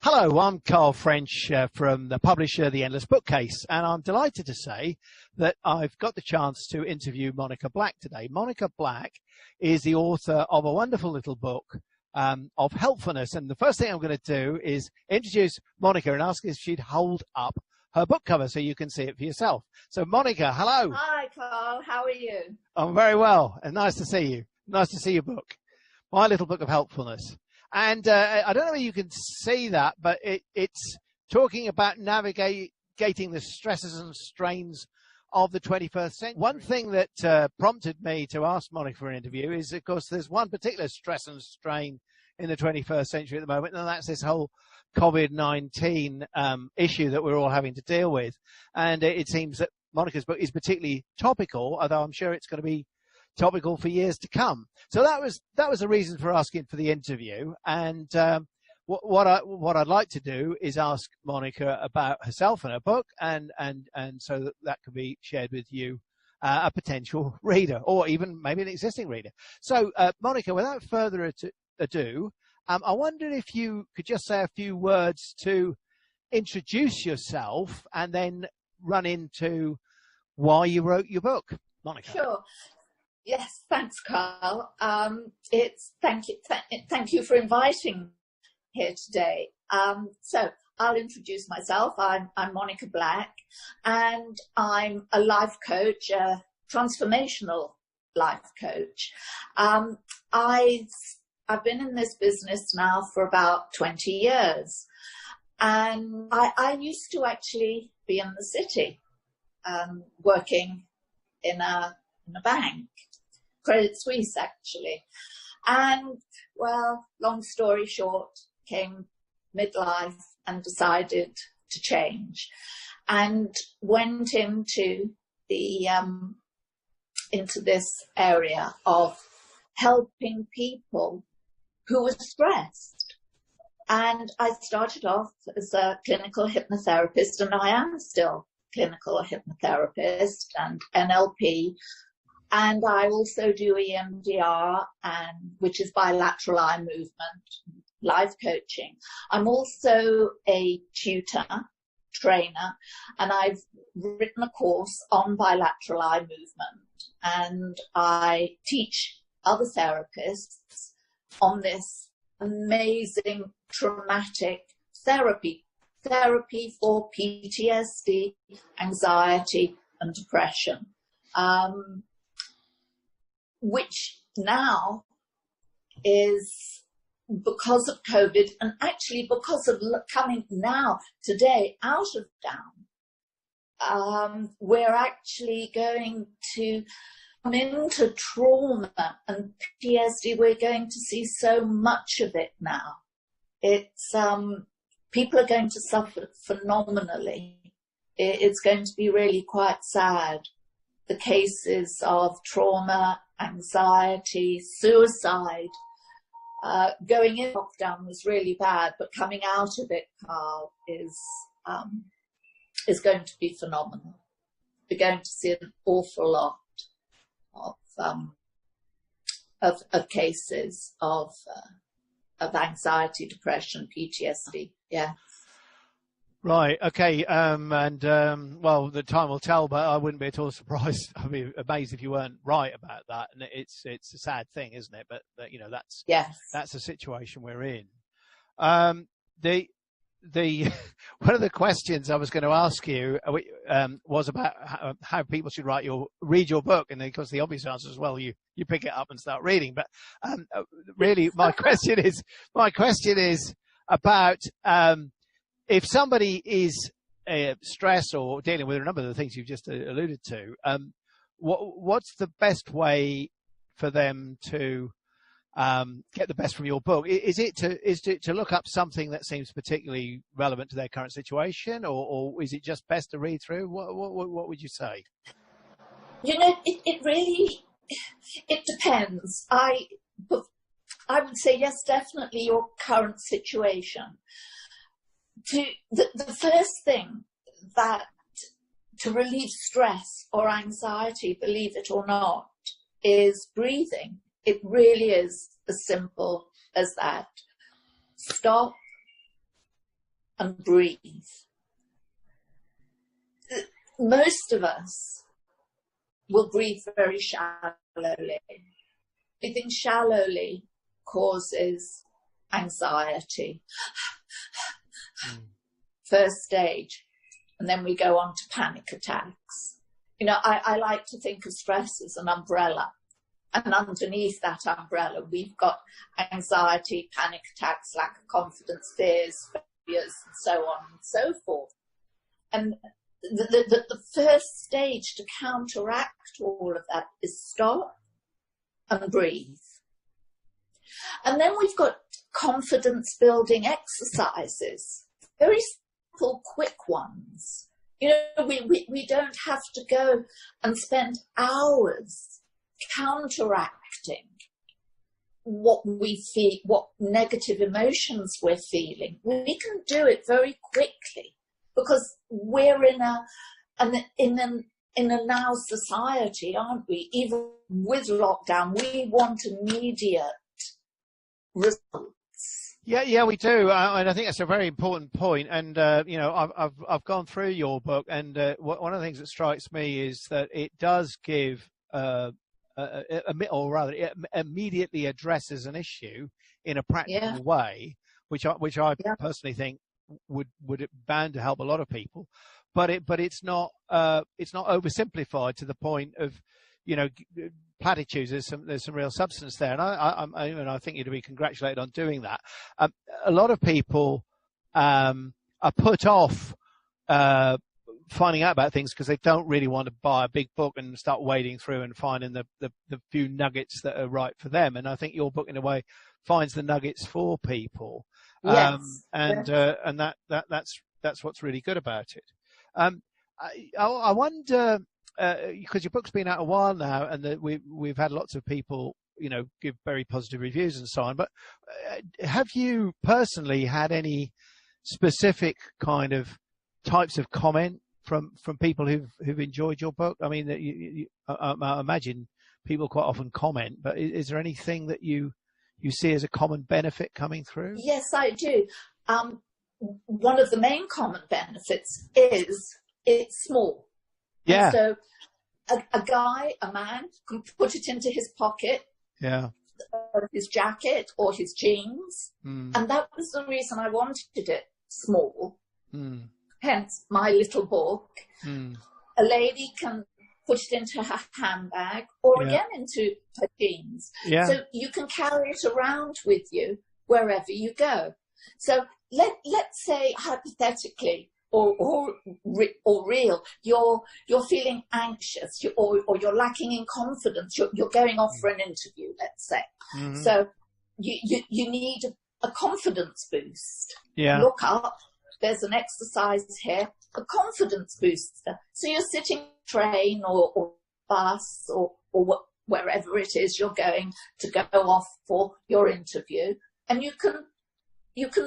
Hello, I'm Carl French from the publisher The Endless Bookcase, and I'm delighted to say that I've got the chance to interview Monica Black today. Monica Black is the author of a wonderful little book of Helpfulness, and the first thing I'm going to do is introduce Monica and ask if she'd hold up her book cover so you can see it for yourself. So Monica, hello. Hi Carl, how are you? I'm very well, and nice to see you. Nice to see your book, my little book of Helpfulness. And I don't know if you can see that, but it's talking about navigating the stresses and strains of the 21st century. One thing that prompted me to ask Monica for an interview is, of course, there's one particular stress and strain in the 21st century at the moment, and that's this whole COVID-19 issue that we're all having to deal with. And it seems that Monica's book is particularly topical, although I'm sure it's going to be topical for years to come. So that was the reason for asking for the interview. And what I'd like to do is ask Monica about herself and her book, and so that can be shared with you, a potential reader, or even maybe an existing reader. So Monica, without further ado, I wondered if you could just say a few words to introduce yourself, and then run into why you wrote your book, Monica. Sure. Yes, thanks, Carl. Thank you for inviting me here today. So I'll introduce myself. I'm Monica Black, and I'm a life coach, a transformational life coach. I've been in this business now for about 20 years, and I used to actually be in the city, working in a bank. Credit Suisse, actually. And, well, long story short, came midlife and decided to change, and went into this area of helping people who were stressed. And I started off as a clinical hypnotherapist, and I am still clinical hypnotherapist and NLP. And I also do EMDR, which is bilateral eye movement, life coaching. I'm also a tutor, trainer, and I've written a course on bilateral eye movement. And I teach other therapists on this amazing traumatic therapy for PTSD, anxiety, and depression. Which now is, because of COVID, and actually because of coming now, today, out of down, we're actually going to come into trauma and PTSD. We're going to see so much of it now. It's, people are going to suffer phenomenally. It's going to be really quite sad. The cases of trauma, anxiety, suicide, going in lockdown was really bad, but coming out of it, Carl, is going to be phenomenal. We're going to see an awful lot of cases of anxiety, depression, PTSD. Yeah. Right. Okay. Well, the time will tell, but I wouldn't be at all surprised. I'd be amazed if you weren't right about that. And it's a sad thing, isn't it? But you know, that's the situation we're in. The one of the questions I was going to ask you was about how people should read your book, and of course the obvious answer is, well, you pick it up and start reading. But really, my question is about if somebody is stressed or dealing with a number of the things you've just alluded to, what's the best way for them to get the best from your book? Is it to look up something that seems particularly relevant to their current situation, or is it just best to read through? What would you say? You know, it really depends. I would say yes, definitely your current situation. The first thing to relieve stress or anxiety, believe it or not, is breathing. It really is as simple as that. Stop, and breathe. Most of us will breathe very shallowly. Breathing shallowly causes anxiety. First stage. And then we go on to panic attacks. You know, I like to think of stress as an umbrella. And underneath that umbrella, we've got anxiety, panic attacks, lack of confidence, fears, failures, and so on and so forth. And the first stage to counteract all of that is stop and breathe. And then we've got confidence building exercises, very simple, quick ones. You know, we don't have to go and spend hours counteracting what we feel, what negative emotions we're feeling. We can do it very quickly because we're in a now society, aren't we? Even with lockdown, we want immediate results. Yeah, we do, and I think that's a very important point. And you know, I've gone through your book, and one of the things that strikes me is that it does give, or rather, it immediately addresses an issue in a practical way, which I personally think would bound to help a lot of people. But it's not oversimplified to the point of, you know, platitudes. There's some real substance there, and I think you're to be congratulated on doing that. A lot of people are put off finding out about things because they don't really want to buy a big book and start wading through and finding the few nuggets that are right for them. And I think your book, in a way, finds the nuggets for people. Yes. And that's what's really good about it. I wonder, because your book's been out a while now, and that we've had lots of people, you know, give very positive reviews and so on. But have you personally had any specific kind of types of comment from people who've enjoyed your book? I mean, I imagine people quite often comment, but is there anything that you see as a common benefit coming through? Yes, I do. One of the main common benefits is it's small. Yeah. And so a man can put it into his pocket, or his jacket or his jeans. And that was the reason I wanted it small. Hence my little book. A lady can put it into her handbag or again into her jeans. So you can carry it around with you wherever you go. So let's say hypothetically or real, you're feeling anxious or you're lacking in confidence. You're going off for an interview, let's say. So you need a confidence boost. Look up. There's an exercise here, a confidence booster. So you're sitting on a train or bus or wherever it is you're going to go off for your interview, and you can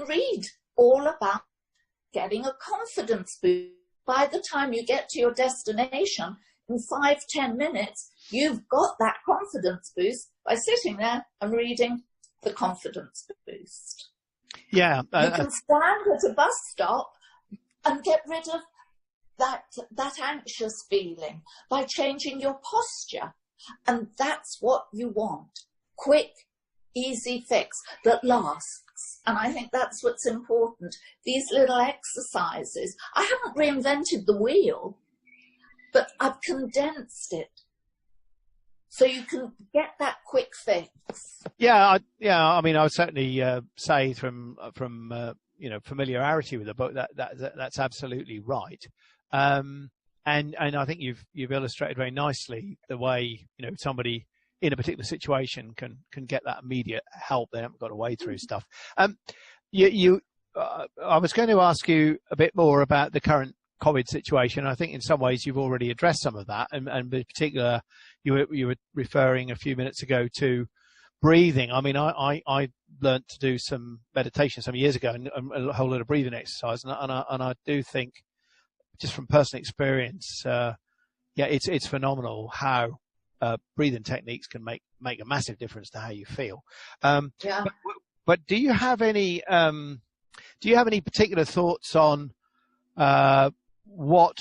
read all about getting a confidence boost. By the time you get to your destination, in 5-10 minutes, you've got that confidence boost by sitting there and reading the confidence boost. You can stand at a bus stop and get rid of that anxious feeling by changing your posture. And that's what you want. Quick, easy fix that lasts. And I think that's what's important. These little exercises, I haven't reinvented the wheel, but I've condensed it. So you can get that quick fix. I mean, I would certainly say from familiarity with the book that's absolutely right. And I think you've illustrated very nicely the way, you know, somebody in a particular situation can get that immediate help. They haven't got to wade through stuff. I was going to ask you a bit more about the current COVID situation. I think in some ways you've already addressed some of that, and in particular, you were referring a few minutes ago to breathing. I mean, I learned to do some meditation some years ago and a whole lot of breathing exercise, and I do think, just from personal experience, it's phenomenal how breathing techniques can make a massive difference to how you feel. But do you have any Do you have any particular thoughts on what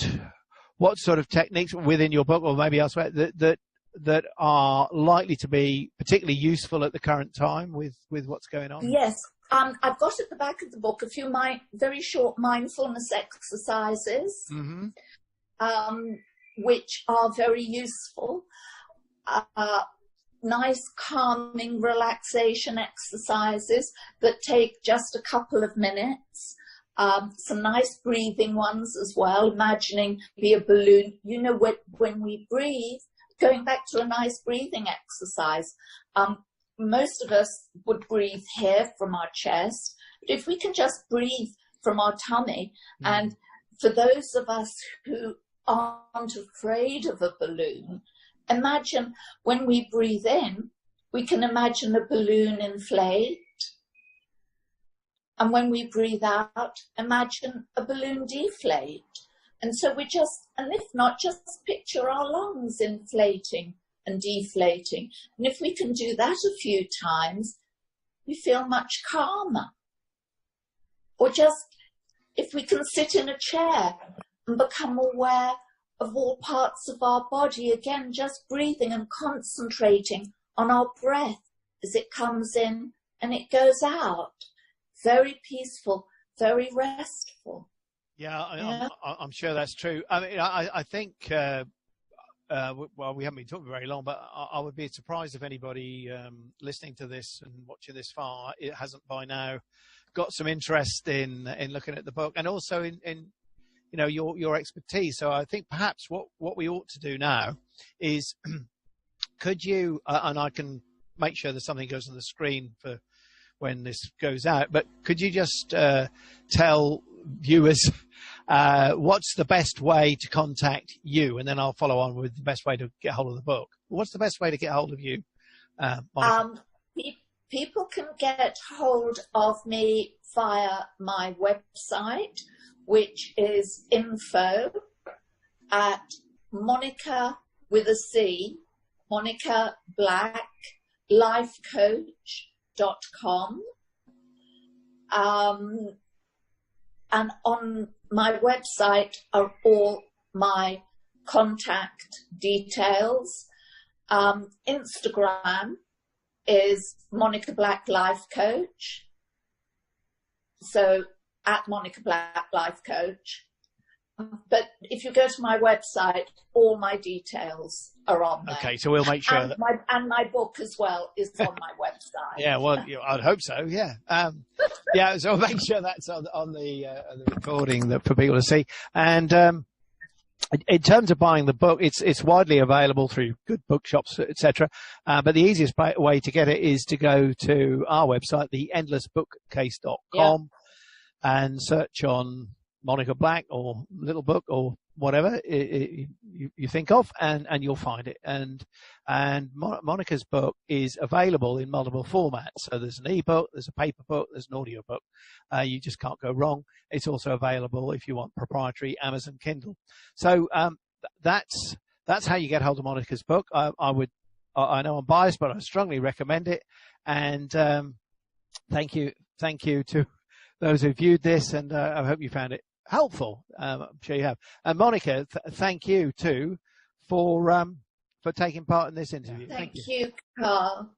sort of techniques within your book or maybe elsewhere that are likely to be particularly useful at the current time with what's going on? Yes. I've got at the back of the book a few very short mindfulness exercises, which are very useful. Nice calming relaxation exercises that take just a couple of minutes. Some nice breathing ones as well, imagining be a balloon. You know, when we breathe, going back to a nice breathing exercise, most of us would breathe here from our chest, but if we can just breathe from our tummy, and for those of us who aren't afraid of a balloon, imagine when we breathe in, we can imagine a balloon inflate. And when we breathe out, imagine a balloon deflate. And so and if not, just picture our lungs inflating and deflating. And if we can do that a few times, we feel much calmer. Or just, if we can sit in a chair and become aware of all parts of our body, again, just breathing and concentrating on our breath as it comes in and it goes out. Very peaceful, very restful. Yeah, I'm sure that's true. I mean, I think, well, we haven't been talking very long, but I would be surprised if anybody listening to this and watching this far, it hasn't by now got some interest in looking at the book and also in your expertise. So I think perhaps what we ought to do now is, could you, and I can make sure that something goes on the screen for when this goes out, but could you just tell viewers what's the best way to contact you, and then I'll follow on with the best way to get hold of the book. What's the best way to get hold of you, Monica? People can get hold of me via my website, which is info at Monica with a C, Monica Black lifecoach.com. And on my website are all my contact details. Instagram is Monica Black Life Coach. So at Monica Black Life Coach. But if you go to my website, all my details are on there. Okay, so we'll make sure and my book as well is on my website. Yeah, well, I'd hope so. Yeah, yeah. So I'll make sure that's on the recording for people to see. And in terms of buying the book, it's widely available through good bookshops, etc. But the easiest way to get it is to go to our website, theendlessbookcase.com, and search on Monica Black or Little Book or whatever you think of, and you'll find it. And Monica's book is available in multiple formats. So there's an ebook, there's a paper book, there's an audio book. You just can't go wrong. It's also available if you want proprietary Amazon Kindle. So that's how you get hold of Monica's book. I know I'm biased, but I strongly recommend it. And thank you to those who viewed this, and I hope you found it helpful. I'm sure you have. And Monica, thank you too for taking part in this interview. Thank you, Carl.